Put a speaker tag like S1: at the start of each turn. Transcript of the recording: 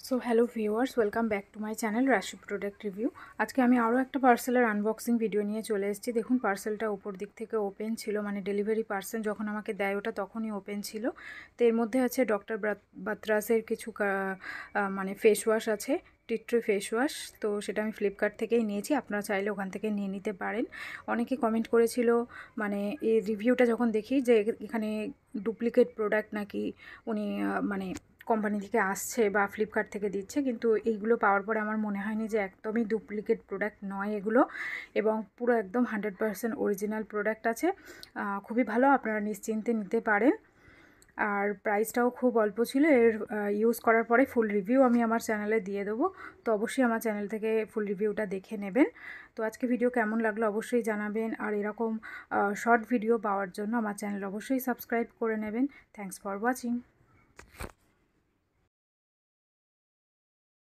S1: So hello viewers, welcome back to my channel রাশি product review. আজকে আমি আরও একটা পার্সেলের আনবক্সিং ভিডিও নিয়ে চলে এসেছি। দেখুন, পার্সেলটা উপর দিক থেকে ওপেন ছিল, মানে ডেলিভারি পার্সন যখন আমাকে দেয় ওটা তখনই ওপেন ছিল। তো এর মধ্যে আছে ডক্টর বাত্রাসের কিছু মানে ফেস ওয়াশ আছে, টি ট্রি ফেস ওয়াশ। তো সেটা আমি ফ্লিপকার্ট থেকেই নিয়েছি, আপনারা চাইলে ওখান থেকে নিয়ে নিতে পারেন। অনেকে কমেন্ট করেছিল, মানে এই রিভিউটা যখন দেখি যে এখানে ডুপ্লিকেট প্রোডাক্ট নাকি উনি মানে কোম্পানি থেকে আসছে বা ফ্লিপকার্ট থেকে দিচ্ছে, কিন্তু এইগুলো পাওয়ার পরে আমার মনে হয়নি যে একদমই ডুপ্লিকেট প্রোডাক্ট নয় এগুলো, এবং পুরো একদম 100% অরিজিনাল প্রোডাক্ট আছে। খুবই ভালো, আপনারা নিশ্চিন্তে নিতে পারেন। আর প্রাইসটাও খুব অল্প ছিল। এর ইউজ করার পরে ফুল রিভিউ আমি আমার চ্যানেলে দিয়ে দেবো, তো অবশ্যই আমার চ্যানেল থেকে ফুল রিভিউটা দেখে নেবেন। তো আজকে ভিডিও কেমন লাগলো অবশ্যই জানাবেন, আর এরকম শর্ট ভিডিও পাওয়ার জন্য আমার চ্যানেল অবশ্যই সাবস্ক্রাইব করে নেবেন। Thanks for watching.